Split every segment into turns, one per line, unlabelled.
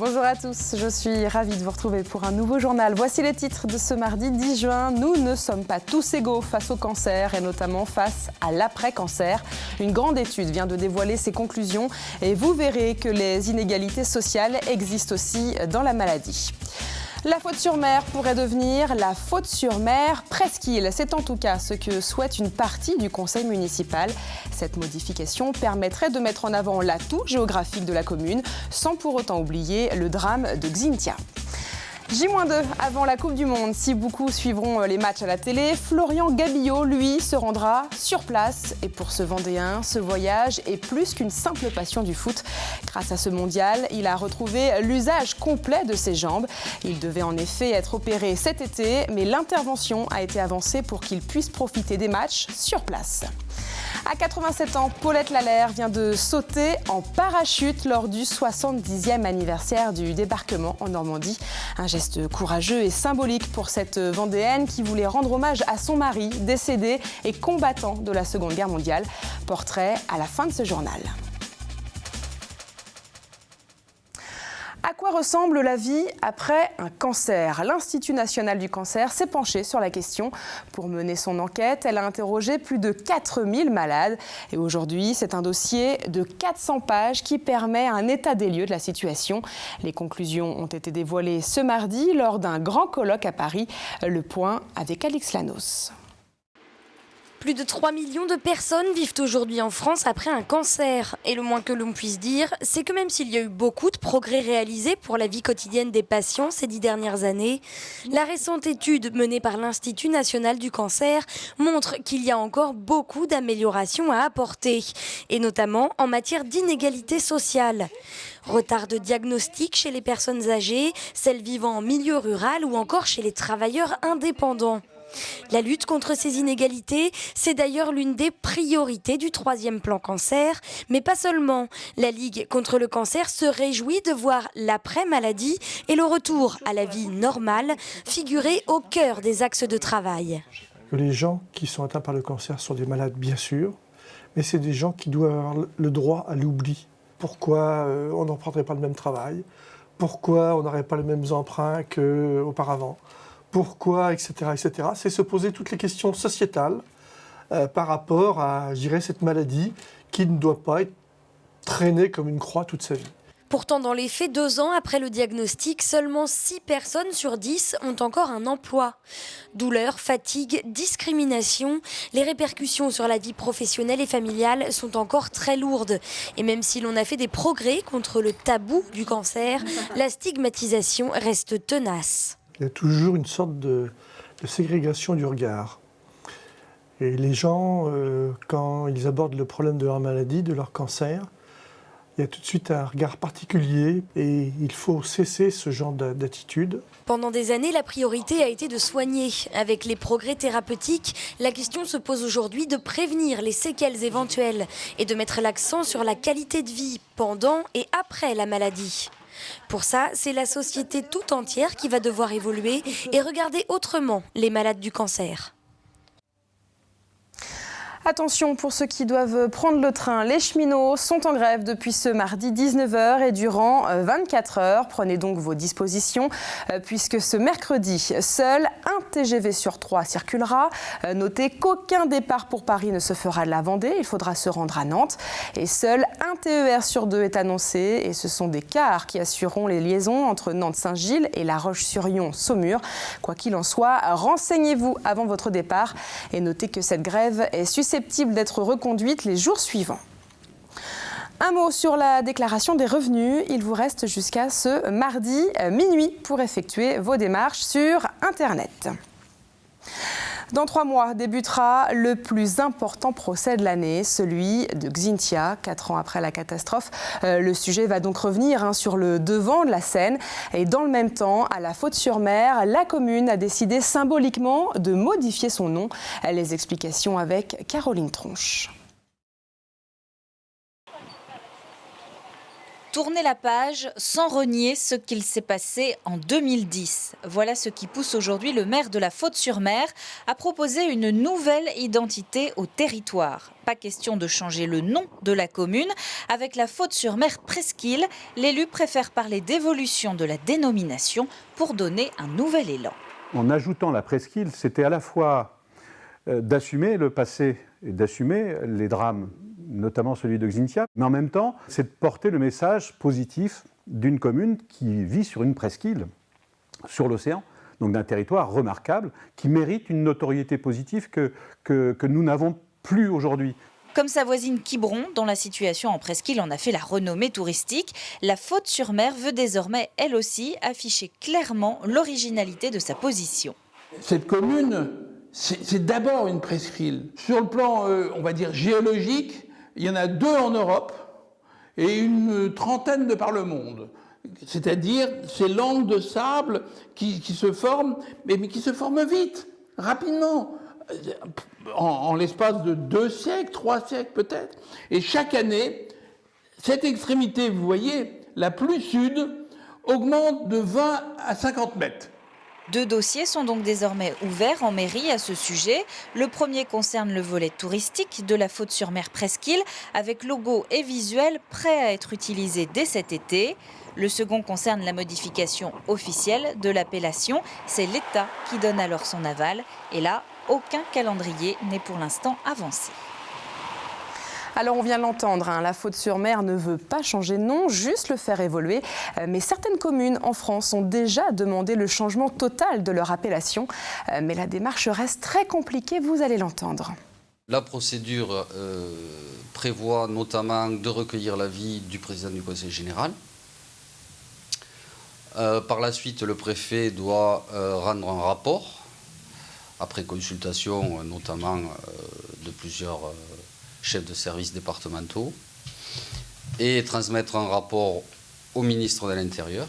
Bonjour à tous, je suis ravie de vous retrouver pour un nouveau journal. Voici les titres de ce mardi 10 juin. Nous ne sommes pas tous égaux face au cancer et notamment face à l'après-cancer. Une grande étude vient de dévoiler ses conclusions et vous verrez que les inégalités sociales existent aussi dans la maladie. La faute sur mer pourrait devenir la faute sur mer presqu'île. C'est en tout cas ce que souhaite une partie du conseil municipal. Cette modification permettrait de mettre en avant l'atout géographique de la commune sans pour autant oublier le drame de Xynthia. J-2 avant la Coupe du Monde. Si beaucoup suivront les matchs à la télé, Florian Gabillot, lui, se rendra sur place. Et pour ce Vendéen, ce voyage est plus qu'une simple passion du foot. Grâce à ce mondial, il a retrouvé l'usage complet de ses jambes. Il devait en effet être opéré cet été, mais l'intervention a été avancée pour qu'il puisse profiter des matchs sur place. À 87 ans, Paulette Lalère vient de sauter en parachute lors du 70e anniversaire du débarquement en Normandie. Un geste courageux et symbolique pour cette Vendéenne qui voulait rendre hommage à son mari, décédé et combattant de la Seconde Guerre mondiale. Portrait à la fin de ce journal. À quoi ressemble la vie après un cancer ? L'Institut national du cancer s'est penché sur la question. Pour mener son enquête, elle a interrogé plus de 4000 malades. Et aujourd'hui, c'est un dossier de 400 pages qui permet un état des lieux de la situation. Les conclusions ont été dévoilées ce mardi lors d'un grand colloque à Paris. Le point avec Alix Lanos.
Plus de 3 millions de personnes vivent aujourd'hui en France après un cancer. Et le moins que l'on puisse dire, c'est que même s'il y a eu beaucoup de progrès réalisés pour la vie quotidienne des patients ces 10 dernières années, la récente étude menée par l'Institut national du cancer montre qu'il y a encore beaucoup d'améliorations à apporter, et notamment en matière d'inégalité sociale. Retard de diagnostic chez les personnes âgées, celles vivant en milieu rural ou encore chez les travailleurs indépendants. La lutte contre ces inégalités, c'est d'ailleurs l'une des priorités du 3e plan cancer, mais pas seulement. La Ligue contre le cancer se réjouit de voir l'après-maladie et le retour à la vie normale figurer au cœur des axes de travail.
Les gens qui sont atteints par le cancer sont des malades, bien sûr, mais c'est des gens qui doivent avoir le droit à l'oubli. Pourquoi on n'en prendrait pas le même travail ? Pourquoi on n'aurait pas les mêmes emprunts qu'auparavant ? Pourquoi, etc., etc. C'est se poser toutes les questions sociétales par rapport à, je dirais, cette maladie qui ne doit pas être traînée comme une croix toute sa vie.
Pourtant, dans les faits, 2 ans après le diagnostic, seulement 6 personnes sur 10 ont encore un emploi. Douleur, fatigue, discrimination, les répercussions sur la vie professionnelle et familiale sont encore très lourdes. Et même si l'on a fait des progrès contre le tabou du cancer, la stigmatisation reste tenace.
Il y a toujours une sorte de ségrégation du regard. Et les gens, quand ils abordent le problème de leur maladie, de leur cancer, il y a tout de suite un regard particulier et il faut cesser ce genre d'attitude.
Pendant des années, la priorité a été de soigner. Avec les progrès thérapeutiques, la question se pose aujourd'hui de prévenir les séquelles éventuelles et de mettre l'accent sur la qualité de vie pendant et après la maladie. Pour ça, c'est la société tout entière qui va devoir évoluer et regarder autrement les malades du cancer.
Attention pour ceux qui doivent prendre le train. Les cheminots sont en grève depuis ce mardi 19h et durant 24 heures. Prenez donc vos dispositions puisque ce mercredi, seul un TGV sur 3 circulera. Notez qu'aucun départ pour Paris ne se fera de la Vendée. Il faudra se rendre à Nantes. Et seul un TER sur 2 est annoncé. Et ce sont des cars qui assureront les liaisons entre Nantes-Saint-Gilles et La Roche-sur-Yon-Saumur. Quoi qu'il en soit, renseignez-vous avant votre départ. Et notez que cette grève est susceptible d'être reconduite les jours suivants. Un mot sur la déclaration des revenus. Il vous reste jusqu'à ce mardi minuit pour effectuer vos démarches sur Internet. Dans 3 mois débutera le plus important procès de l'année, celui de Xynthia, 4 ans après la catastrophe. Le sujet va donc revenir sur le devant de la scène. Et dans le même temps, à la Faute-sur-Mer, la commune a décidé symboliquement de modifier son nom. Les explications avec Caroline Tronche.
Tourner la page sans renier ce qu'il s'est passé en 2010. Voilà ce qui pousse aujourd'hui le maire de la Faute-sur-Mer à proposer une nouvelle identité au territoire. Pas question de changer le nom de la commune. Avec la Faute-sur-Mer Presqu'île, l'élu préfère parler d'évolution de la dénomination pour donner un nouvel élan.
En ajoutant la Presqu'île, c'était à la fois d'assumer le passé et d'assumer les drames, notamment celui de Xynthia, mais en même temps, c'est de porter le message positif d'une commune qui vit sur une presqu'île, sur l'océan, donc d'un territoire remarquable, qui mérite une notoriété positive que nous n'avons plus aujourd'hui.
Comme sa voisine Quiberon, dont la situation en presqu'île en a fait la renommée touristique, la Faute-sur-Mer veut désormais, elle aussi, afficher clairement l'originalité de sa position.
Cette commune, c'est d'abord une presqu'île. Sur le plan, on va dire, géologique, il y en a 2 en Europe et une trentaine de par le monde. C'est-à-dire ces langues de sable qui se forment, mais qui se forment vite, rapidement, en l'espace de 2 siècles, 3 siècles peut-être. Et chaque année, cette extrémité, vous voyez, la plus sud, augmente de 20 à 50 mètres.
2 dossiers sont donc désormais ouverts en mairie à ce sujet. Le premier concerne le volet touristique de la Faute-sur-Mer Presqu'île, avec logo et visuel prêts à être utilisés dès cet été. Le second concerne la modification officielle de l'appellation. C'est l'État qui donne alors son aval. Et là, aucun calendrier n'est pour l'instant avancé.
Alors on vient de l'entendre, la Faute-sur-Mer ne veut pas changer de nom, juste le faire évoluer. Mais certaines communes en France ont déjà demandé le changement total de leur appellation. Mais la démarche reste très compliquée, vous allez l'entendre.
La procédure prévoit notamment de recueillir l'avis du président du Conseil général. Par la suite, le préfet doit rendre un rapport, après consultation notamment de plusieurs chefs de services départementaux, et transmettre un rapport au ministre de l'Intérieur,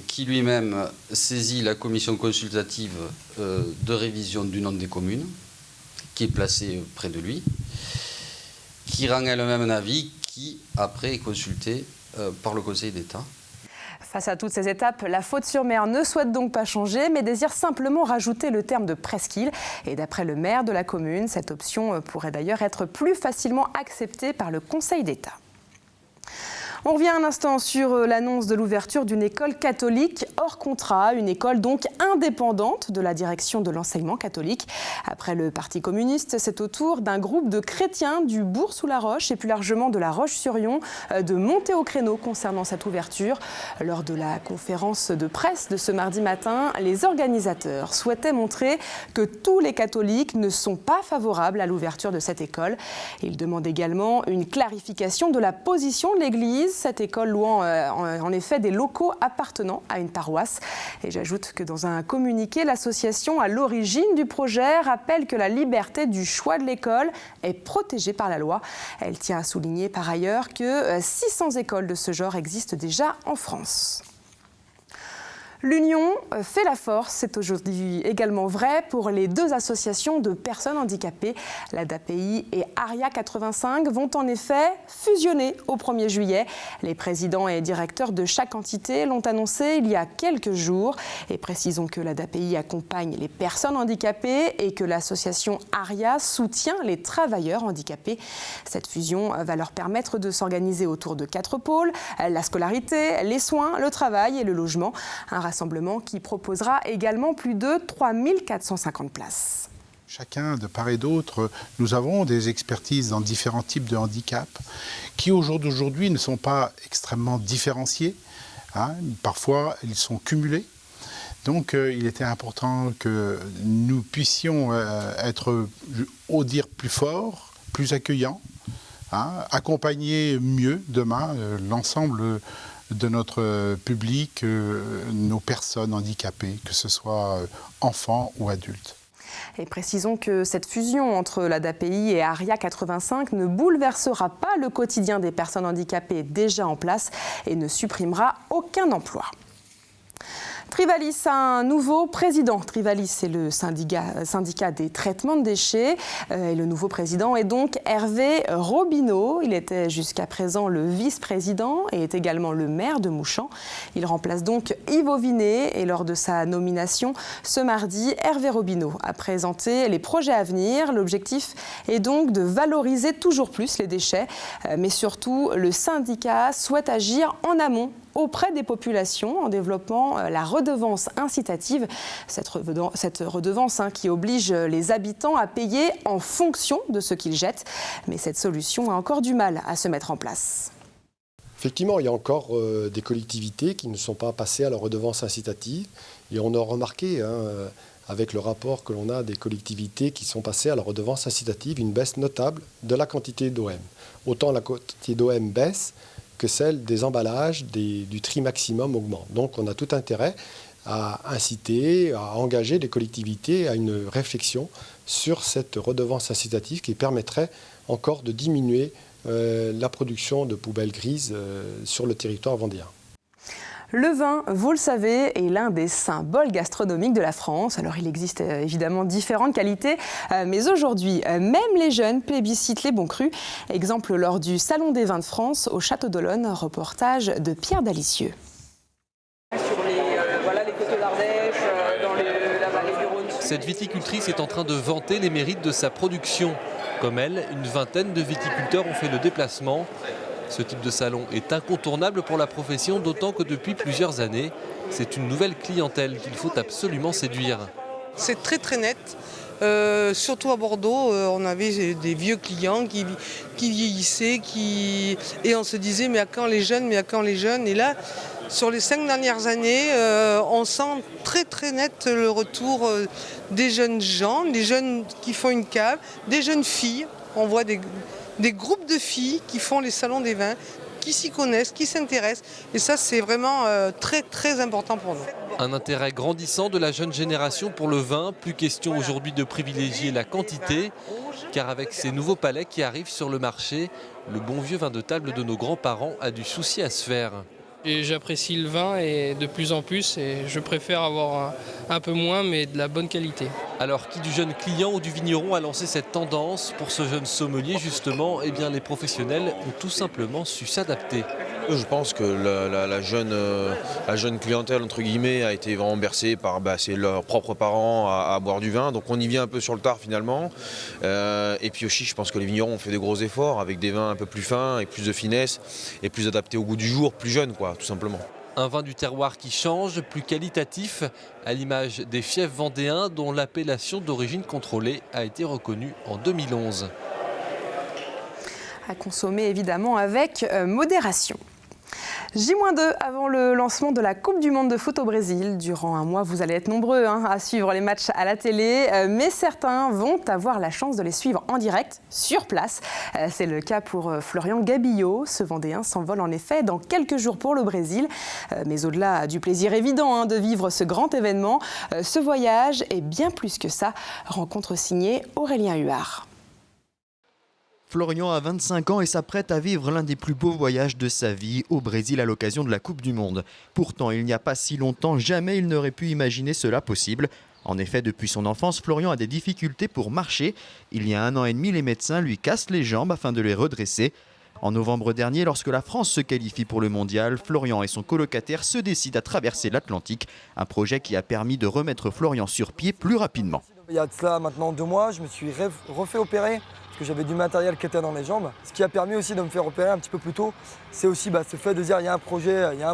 qui lui-même saisit la commission consultative de révision du nom des communes, qui est placée près de lui, qui rend elle-même un avis qui, après, est consulté par le Conseil d'État.
Face à toutes ces étapes, la Faute-sur-Mer ne souhaite donc pas changer, mais désire simplement rajouter le terme de presqu'île. Et d'après le maire de la commune, cette option pourrait d'ailleurs être plus facilement acceptée par le Conseil d'État. On revient un instant sur l'annonce de l'ouverture d'une école catholique hors contrat, une école donc indépendante de la direction de l'enseignement catholique. Après le Parti communiste, c'est au tour d'un groupe de chrétiens du Bourg-sous-la-Roche et plus largement de la Roche-sur-Yon de monter au créneau concernant cette ouverture. Lors de la conférence de presse de ce mardi matin, les organisateurs souhaitaient montrer que tous les catholiques ne sont pas favorables à l'ouverture de cette école. Ils demandent également une clarification de la position de l'Église, cette école louant en effet des locaux appartenant à une paroisse. Et j'ajoute que dans un communiqué, l'association à l'origine du projet rappelle que la liberté du choix de l'école est protégée par la loi. Elle tient à souligner par ailleurs que 600 écoles de ce genre existent déjà en France. L'union fait la force, c'est aujourd'hui également vrai pour les 2 associations de personnes handicapées. L'ADAPI et ARIA 85 vont en effet fusionner au 1er juillet. Les présidents et directeurs de chaque entité l'ont annoncé il y a quelques jours. Et précisons que l'ADAPI accompagne les personnes handicapées et que l'association ARIA soutient les travailleurs handicapés. Cette fusion va leur permettre de s'organiser autour de 4 pôles, la scolarité, les soins, le travail et le logement. Un rassemblement qui proposera également plus de 3450 places.
Chacun, de part et d'autre, nous avons des expertises dans différents types de handicaps qui, au jour d'aujourd'hui, ne sont pas extrêmement différenciés. Parfois, ils sont cumulés. Donc, il était important que nous puissions être, au dire, plus forts, plus accueillants, accompagner mieux, demain, l'ensemble de notre public, nos personnes handicapées, que ce soit enfants ou adultes.
Et précisons que cette fusion entre l'ADAPI et ARIA 85 ne bouleversera pas le quotidien des personnes handicapées déjà en place et ne supprimera aucun emploi. Trivalis a un nouveau président. Trivalis, c'est le syndicat des traitements de déchets. Et le nouveau président est donc Hervé Robineau. Il était jusqu'à présent le vice-président et est également le maire de Mouchamps. Il remplace donc Yves Auvinet. Et lors de sa nomination ce mardi, Hervé Robineau a présenté les projets à venir. L'objectif est donc de valoriser toujours plus les déchets. Mais surtout, le syndicat souhaite agir en amont auprès des populations en développant la redevance incitative. Cette redevance qui oblige les habitants à payer en fonction de ce qu'ils jettent. Mais cette solution a encore du mal à se mettre en place.
Effectivement, il y a encore des collectivités qui ne sont pas passées à la redevance incitative. Et on a remarqué, avec le rapport que l'on a des collectivités qui sont passées à la redevance incitative, une baisse notable de la quantité d'OM. Autant la quantité d'OM baisse que celle des emballages du tri maximum augmente. Donc on a tout intérêt à inciter, à engager les collectivités à une réflexion sur cette redevance incitative qui permettrait encore de diminuer la production de poubelles grises sur le territoire vendéen.
Le vin, vous le savez, est l'un des symboles gastronomiques de la France. Alors il existe évidemment différentes qualités, mais aujourd'hui, même les jeunes plébiscitent les bons crus. Exemple lors du Salon des vins de France au Château d'Olonne, reportage de Pierre Dalicieux.
Sur les côtes d'Ardèche, dans la vallée du Rhône.
Cette viticultrice est en train de vanter les mérites de sa production. Comme elle, une vingtaine de viticulteurs ont fait le déplacement. Ce type de salon est incontournable pour la profession, d'autant que depuis plusieurs années, c'est une nouvelle clientèle qu'il faut absolument séduire.
C'est très net. Surtout à Bordeaux, on avait des vieux clients qui vieillissaient, et on se disait mais à quand les jeunes, Et là, sur les 5 dernières années, on sent très net le retour des jeunes gens, des jeunes qui font une cave, des jeunes filles. On voit des groupes de filles qui font les salons des vins, qui s'y connaissent, qui s'intéressent. Et ça, c'est vraiment très important pour nous.
Un intérêt grandissant de la jeune génération pour le vin. Plus question aujourd'hui de privilégier la quantité, car avec ces nouveaux palais qui arrivent sur le marché, le bon vieux vin de table de nos grands-parents a du souci à se faire.
Et j'apprécie le vin et de plus en plus, et je préfère avoir un peu moins mais de la bonne qualité.
Alors qui du jeune client ou du vigneron a lancé cette tendance? Pour ce jeune sommelier justement, eh bien, les professionnels ont tout simplement su s'adapter.
Je pense que la jeune clientèle entre guillemets a été vraiment bercée par leurs propres parents à boire du vin, donc on y vient un peu sur le tard finalement. Et puis aussi je pense que les vignerons ont fait de gros efforts avec des vins un peu plus fins, avec plus de finesse et plus adaptés au goût du jour, plus jeunes tout simplement.
Un vin du terroir qui change, plus qualitatif, à l'image des fiefs vendéens dont l'appellation d'origine contrôlée a été reconnue en 2011.
À consommer évidemment avec modération. J-2 avant le lancement de la Coupe du Monde de foot au Brésil. Durant un mois, vous allez être nombreux à suivre les matchs à la télé, mais certains vont avoir la chance de les suivre en direct, sur place. C'est le cas pour Florian Gabillot. Ce Vendéen s'envole en effet dans quelques jours pour le Brésil. Mais au-delà du plaisir évident de vivre ce grand événement, ce voyage est bien plus que ça. Rencontre signée Aurélien Huard.
Florian a 25 ans et s'apprête à vivre l'un des plus beaux voyages de sa vie au Brésil à l'occasion de la Coupe du Monde. Pourtant, il n'y a pas si longtemps, jamais il n'aurait pu imaginer cela possible. En effet, depuis son enfance, Florian a des difficultés pour marcher. Il y a 1 an et demi, les médecins lui cassent les jambes afin de les redresser. En novembre dernier, lorsque la France se qualifie pour le mondial, Florian et son colocataire se décident à traverser l'Atlantique. Un projet qui a permis de remettre Florian sur pied plus rapidement.
Il y a de ça maintenant 2 mois, je me suis refait opérer parce que j'avais du matériel qui était dans les jambes. Ce qui a permis aussi de me faire opérer un petit peu plus tôt, c'est aussi ce fait de dire il y a un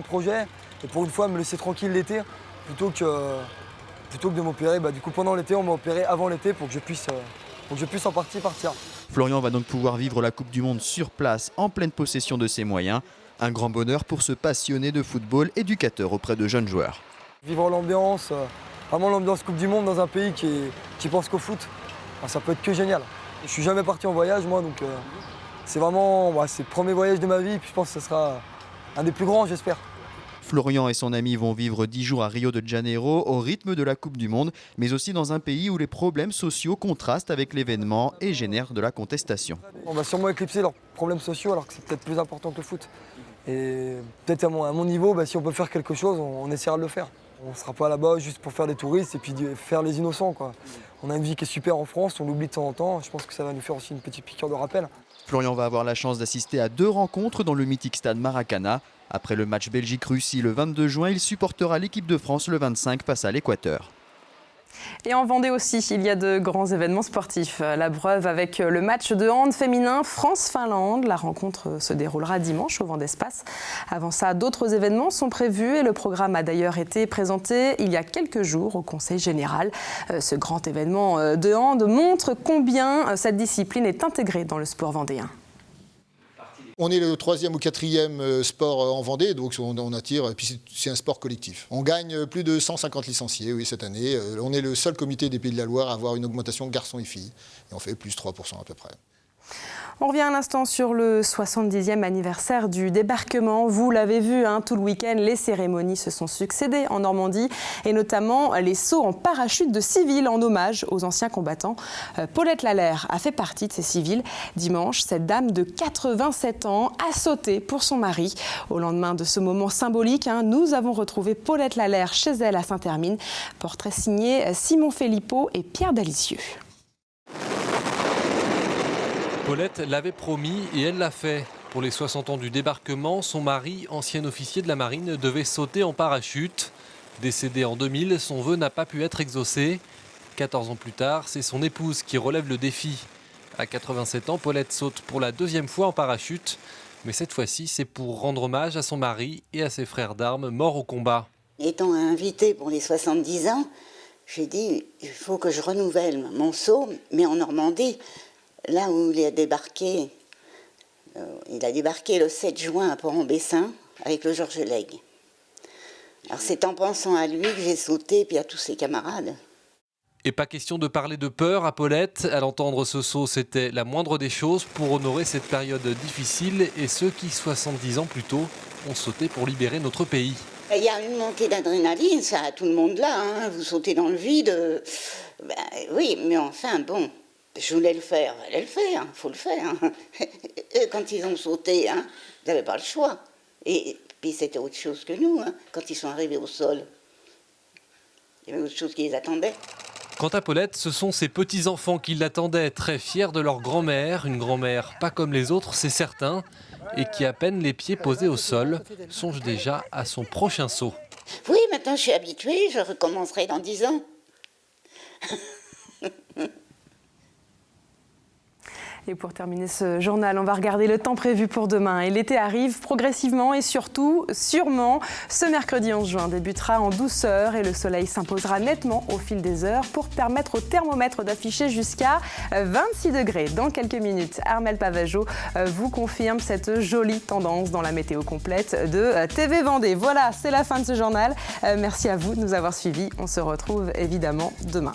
projet, et pour une fois me laisser tranquille l'été plutôt que de m'opérer. Du coup pendant l'été, on m'a opéré avant l'été pour que je puisse en partie partir.
Florian va donc pouvoir vivre la Coupe du Monde sur place en pleine possession de ses moyens. Un grand bonheur pour ce passionné de football, éducateur auprès de jeunes joueurs.
Vivre l'ambiance, vraiment l'ambiance Coupe du Monde dans un pays qui pense qu'au foot, ça peut être que génial. Je suis jamais parti en voyage moi, donc c'est vraiment c'est le premier voyage de ma vie, et puis je pense que ce sera un des plus grands, j'espère.
Florian et son ami vont vivre 10 jours à Rio de Janeiro au rythme de la Coupe du Monde, mais aussi dans un pays où les problèmes sociaux contrastent avec l'événement et génèrent de la contestation.
On va sûrement éclipser leurs problèmes sociaux alors que c'est peut-être plus important que le foot. Et peut-être à mon niveau, si on peut faire quelque chose, on essaiera de le faire. On ne sera pas là-bas juste pour faire des touristes et puis faire les innocents, quoi. On a une vie qui est super en France, on l'oublie de temps en temps. Je pense que ça va nous faire aussi une petite piqûre de rappel.
Florian va avoir la chance d'assister à 2 rencontres dans le mythique stade Maracana. Après le match Belgique-Russie le 22 juin, il supportera l'équipe de France le 25 face à l'Équateur.
Et en Vendée aussi, il y a de grands événements sportifs. La preuve avec le match de hand féminin France-Finlande. La rencontre se déroulera dimanche au Vendée-Espace. Avant ça, d'autres événements sont prévus et le programme a d'ailleurs été présenté il y a quelques jours au Conseil général. Ce grand événement de hand montre combien cette discipline est intégrée dans le sport vendéen.
On est le 3e ou 4e sport en Vendée, donc on attire, et puis c'est un sport collectif. On gagne plus de 150 licenciés, oui, cette année. On est le seul comité des Pays de la Loire à avoir une augmentation garçons et filles, et on fait plus 3% à peu près.
On revient un instant sur le 70e anniversaire du débarquement. Vous l'avez vu, tout le week-end, les cérémonies se sont succédées en Normandie et notamment les sauts en parachute de civils en hommage aux anciens combattants. Paulette Lallaire a fait partie de ces civils. Dimanche, cette dame de 87 ans a sauté pour son mari. Au lendemain de ce moment symbolique, nous avons retrouvé Paulette Lallaire chez elle à Saint-Hermine. Portrait signé Simon Philippot et Pierre Dalicieux.
Paulette l'avait promis et elle l'a fait. Pour les 60 ans du débarquement, son mari, ancien officier de la marine, devait sauter en parachute. Décédé en 2000, son vœu n'a pas pu être exaucé. 14 ans plus tard, c'est son épouse qui relève le défi. À 87 ans, Paulette saute pour la 2e fois en parachute. Mais cette fois-ci, c'est pour rendre hommage à son mari et à ses frères d'armes morts au combat.
Étant invitée pour les 70 ans, j'ai dit il faut que je renouvelle mon saut, mais en Normandie. Là où il a débarqué le 7 juin à Port-en-Bessin avec le Georges Legge. Alors c'est en pensant à lui que j'ai sauté, puis à tous ses camarades.
Et pas question de parler de peur à Paulette. À l'entendre ce saut, c'était la moindre des choses pour honorer cette période difficile et ceux qui, 70 ans plus tôt, ont sauté pour libérer notre pays.
Il y a une montée d'adrénaline, ça a tout le monde là. Vous sautez dans le vide. Oui, mais enfin, bon... Je voulais le faire, il faut le faire. Eux, quand ils ont sauté, ils n'avaient pas le choix. Et puis c'était autre chose que nous, quand ils sont arrivés au sol. Il y avait autre chose qui les attendait.
Quant à Paulette, ce sont ses petits-enfants qui l'attendaient, très fiers de leur grand-mère. Une grand-mère pas comme les autres, c'est certain, et qui, à peine les pieds posés au sol, songe déjà à son prochain saut.
Oui, maintenant je suis habituée, je recommencerai dans 10 ans.
Et pour terminer ce journal, on va regarder le temps prévu pour demain. Et l'été arrive progressivement et surtout, sûrement, ce mercredi 11 juin débutera en douceur et le soleil s'imposera nettement au fil des heures pour permettre au thermomètre d'afficher jusqu'à 26 degrés. Dans quelques minutes, Armelle Pavageau vous confirme cette jolie tendance dans la météo complète de TV Vendée. Voilà, c'est la fin de ce journal. Merci à vous de nous avoir suivis. On se retrouve évidemment demain.